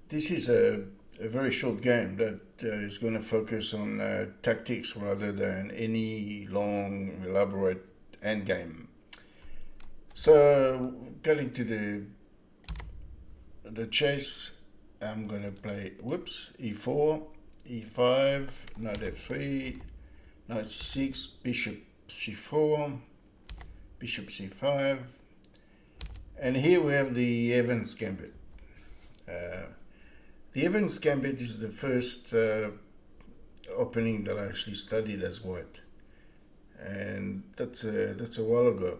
This is a very short game that is going to focus on tactics rather than any long, elaborate end game. So, getting to the chase, I'm going to play, e4, e5, knight f3, knight c6, bishop c4, bishop c5, and here we have the Evans Gambit. The Evans Gambit is the first opening that I actually studied as white, and that's a while ago.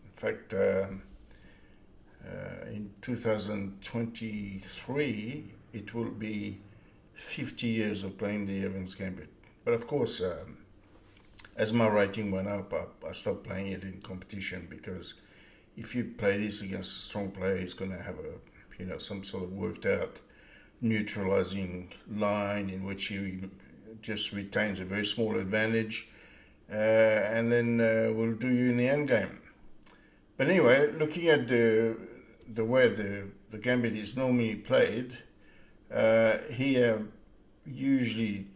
In fact, in 2023, it will be 50 years of playing the Evans Gambit. But of course, as my rating went up, I stopped playing it in competition, because if you play this against a strong player, he's going to have some sort of worked out neutralizing line in which he just retains a very small advantage, and then will do you in the end game. But anyway, looking at the way the gambit is normally played, here usually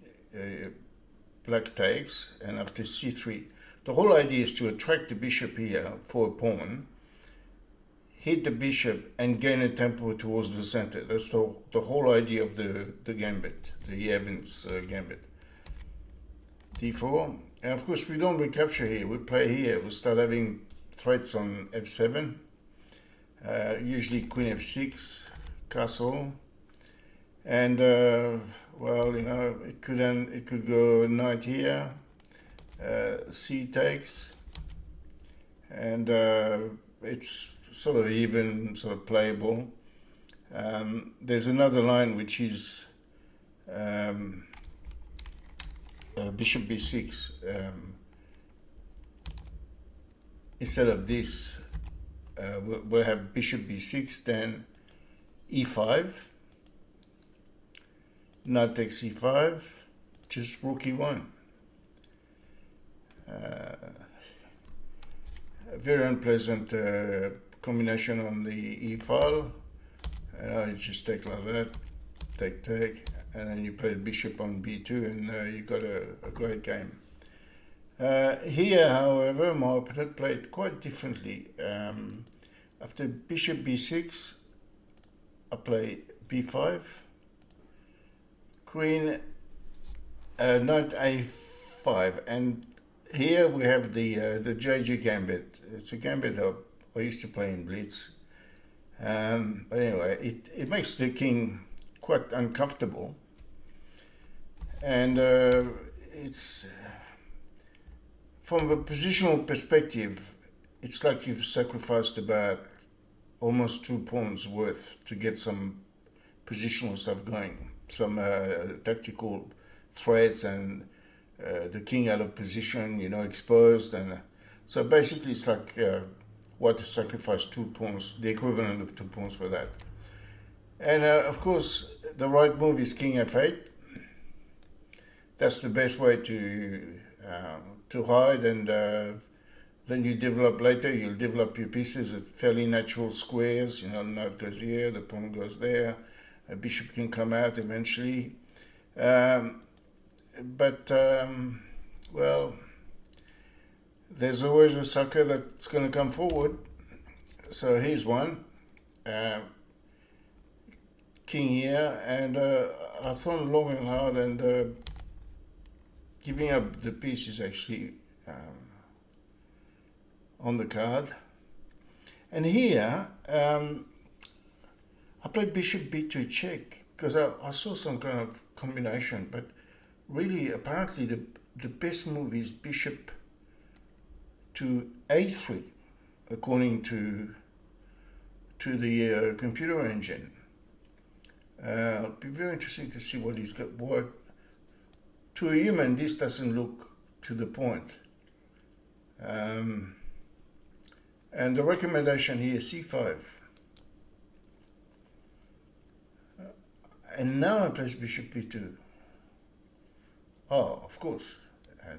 black takes, and after c3, the whole idea is to attract the bishop here for a pawn, hit the bishop and gain a tempo towards the center. That's the whole idea of the gambit, the Evans Gambit. d4, and of course we don't recapture here, we play here, we start having threats on f7, usually queen f6, castle, and it could go knight here, c takes, and it's sort of even, sort of playable. There's another line which is bishop b6. Instead of this, we'll have bishop b6, then e5, knight takes e5, just rook e1. A very unpleasant combination on the e file. You just take like that, take, and then you play the bishop on b2, and you got a great game. Here, however, my opponent played quite differently. After bishop b6, I play b5, queen, knight a5, and here we have the JG Gambit. It's a gambit that I used to play in Blitz. But anyway, it makes the king quite uncomfortable, and it's, from a positional perspective, it's like you've sacrificed about almost 2 pawns worth to get some positional stuff going, some tactical threats, and the king out of position, exposed, and so basically it's like what to sacrifice 2 pawns, the equivalent of 2 pawns for that. And of course, the right move is king f8. That's the best way to hide, and then you develop later. You'll develop your pieces at fairly natural squares. The knight goes here, the pawn goes there, a bishop can come out eventually. Well, there's always a sucker that's going to come forward. So here's one. King here, and I thought long and hard, and giving up the piece is actually on the card. And here, I played bishop b2 check, because I saw some kind of combination, but really, apparently, the best move is bishop to a3, according to the computer engine. It'll be very interesting to see what he's got. To a human, this doesn't look to the point. And the recommendation here is c5. And now I place bishop b2. Oh, of course,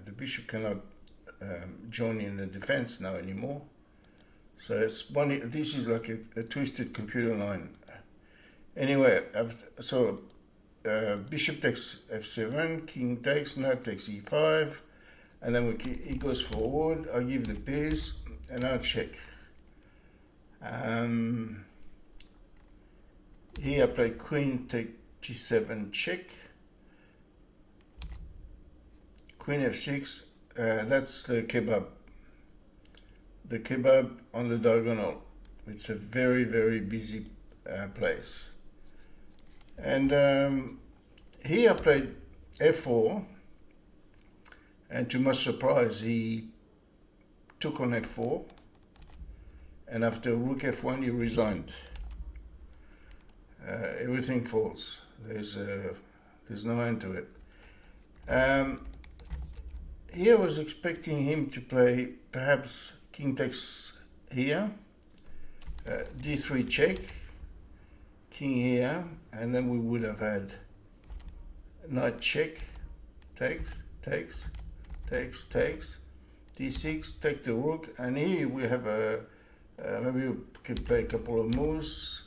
the bishop cannot join in the defense now anymore. So it's one. This is like a twisted computer line. Anyway, bishop takes f7, king takes, knight takes e5, and then he goes forward. I give the pairs, and I check. Here I play queen take g7 check, queen f6. That's the kebab. The kebab on the diagonal. It's a very, very busy place. And here I played f4, and to my surprise, he took on f4, and after rook f1, he resigned. Everything falls. There's no end to it. Here I was expecting him to play perhaps king takes here, d3 check, king here, and then we would have had knight check, takes, d6, take the rook, and here we have maybe we could play a couple of moves,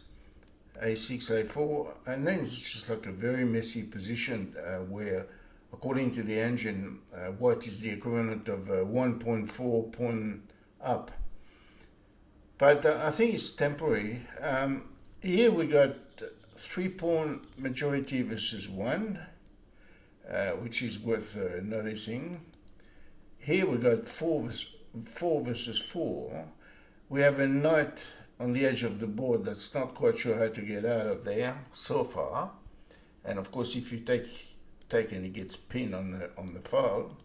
a6, a4, and then it's just like a very messy position where, according to the engine, white is the equivalent of 1.4 pawn up. But I think it's temporary. Here we got 3 pawn majority versus 1, which is worth noticing. Here we got 4 versus 4. We have a knight on the edge of the board that's not quite sure how to get out of there so far. And of course, if you take and he gets pinned on the file.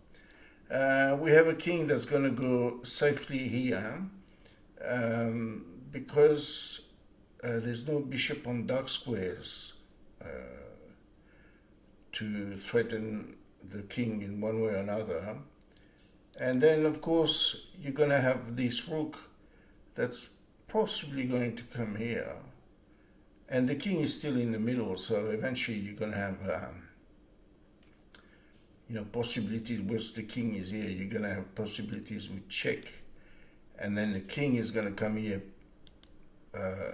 We have a king that's going to go safely here because there's no bishop on dark squares to threaten the king in one way or another. And then, of course, you're going to have this rook that's possibly going to come here. And the king is still in the middle, so eventually you're going to have possibilities. Once the king is here, you're going to have possibilities with check, and then the king is going to come here,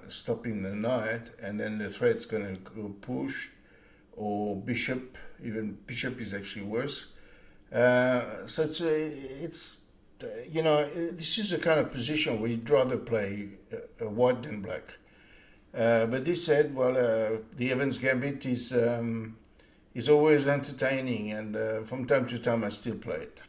stopping the knight, and then the threat's going to go push, or bishop. Even bishop is actually worse. So this is a kind of position where you'd rather play white than black. But this said, the Evans Gambit is always entertaining, and from time to time I still play it.